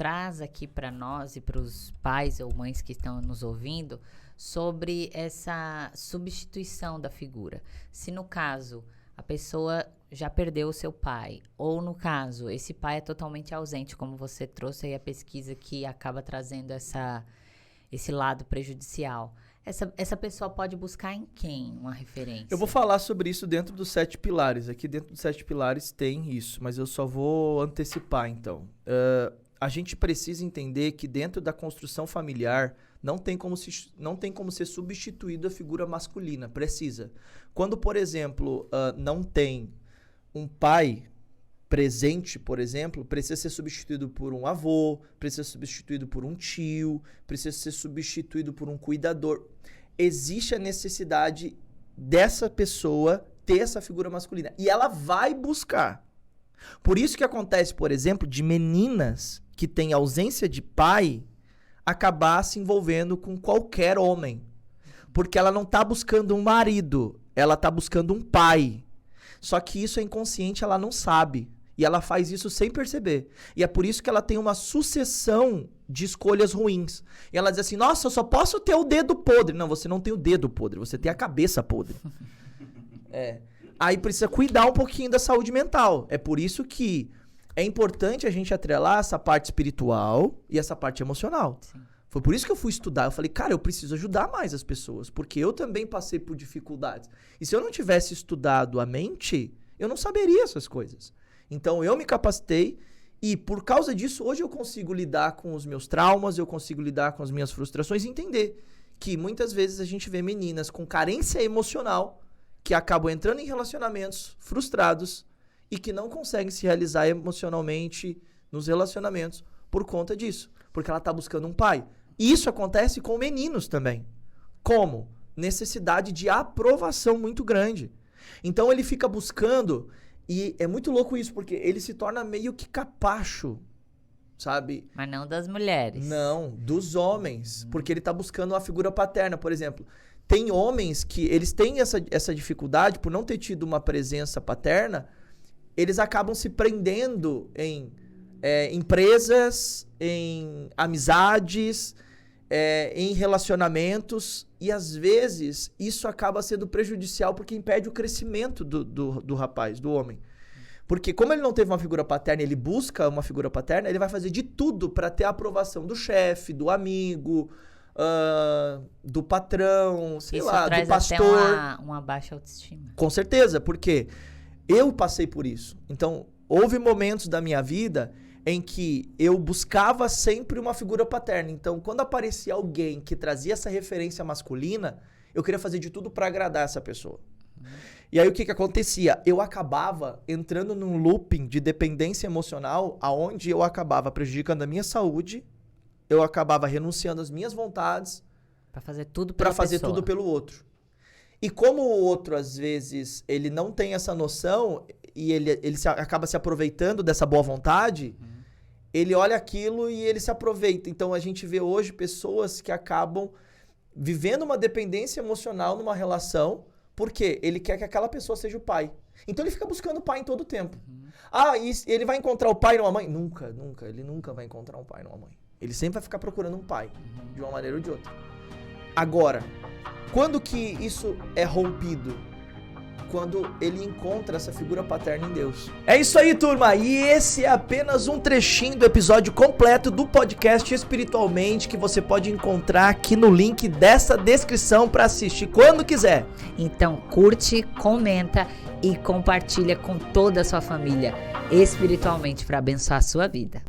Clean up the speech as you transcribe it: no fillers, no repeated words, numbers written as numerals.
traz aqui para nós e para os pais ou mães que estão nos ouvindo sobre essa substituição da figura. Se no caso a pessoa já perdeu o seu pai, ou no caso esse pai é totalmente ausente, como você trouxe aí a pesquisa que acaba trazendo esse lado prejudicial. Essa pessoa pode buscar em quem uma referência? Eu vou falar sobre isso dentro dos 7 pilares. Aqui dentro dos 7 pilares tem isso, mas eu só vou antecipar, então. A gente precisa entender que dentro da construção familiar não tem como ser substituído a figura masculina. Precisa. Quando, por exemplo, não tem um pai presente, por exemplo, precisa ser substituído por um avô, precisa ser substituído por um tio, precisa ser substituído por um cuidador. Existe a necessidade dessa pessoa ter essa figura masculina. E ela vai buscar. Por isso que acontece, por exemplo, de meninas que têm ausência de pai acabar se envolvendo com qualquer homem. Porque ela não está buscando um marido, ela está buscando um pai. Só que isso é inconsciente, ela não sabe. E ela faz isso sem perceber. E é por isso que ela tem uma sucessão de escolhas ruins. E ela diz assim, nossa, eu só posso ter o dedo podre. Não, você não tem o dedo podre, você tem a cabeça podre. Aí precisa cuidar um pouquinho da saúde mental. É por isso que é importante a gente atrelar essa parte espiritual e essa parte emocional. Sim. Foi por isso que eu fui estudar. Eu falei, cara, eu preciso ajudar mais as pessoas, porque eu também passei por dificuldades. E se eu não tivesse estudado a mente, eu não saberia essas coisas. Então, eu me capacitei e, por causa disso, hoje eu consigo lidar com os meus traumas, eu consigo lidar com as minhas frustrações e entender que muitas vezes a gente vê meninas com carência emocional que acabam entrando em relacionamentos frustrados e que não conseguem se realizar emocionalmente nos relacionamentos por conta disso, porque ela está buscando um pai. E isso acontece com meninos também. Como? Necessidade de aprovação muito grande. Então, ele fica buscando... E é muito louco isso, porque ele se torna meio que capacho, sabe? Mas não das mulheres. Não, dos homens. Porque ele tá buscando uma figura paterna, por exemplo. Tem homens que eles têm essa dificuldade, por não ter tido uma presença paterna, eles acabam se prendendo em empresas, em amizades, em relacionamentos, e às vezes isso acaba sendo prejudicial porque impede o crescimento do rapaz, do homem. Porque como ele não teve uma figura paterna, ele busca uma figura paterna, ele vai fazer de tudo para ter a aprovação do chefe, do amigo, do patrão, sei lá, do pastor. Isso traz até uma baixa autoestima. Com certeza, porque eu passei por isso. Então, houve momentos da minha vida em que eu buscava sempre uma figura paterna. Então, quando aparecia alguém que trazia essa referência masculina, eu queria fazer de tudo para agradar essa pessoa. E aí, o que acontecia? Eu acabava entrando num looping de dependência emocional, aonde eu acabava prejudicando a minha saúde, eu acabava renunciando às minhas vontades para fazer tudo pelo outro. E como o outro, às vezes, ele não tem essa noção e ele acaba se aproveitando dessa boa vontade, ele olha aquilo e ele se aproveita. Então, a gente vê hoje pessoas que acabam vivendo uma dependência emocional numa relação porque ele quer que aquela pessoa seja o pai. Então, ele fica buscando o pai em todo o tempo. E ele vai encontrar o pai numa mãe? Nunca. Ele nunca vai encontrar um pai numa mãe. Ele sempre vai ficar procurando um pai, de uma maneira ou de outra. Agora, quando que isso é rompido? Quando ele encontra essa figura paterna em Deus. É isso aí, turma. E esse é apenas um trechinho do episódio completo do podcast Espiritualmente, que você pode encontrar aqui no link dessa descrição para assistir quando quiser. Então, curte, comenta e compartilha com toda a sua família espiritualmente para abençoar a sua vida.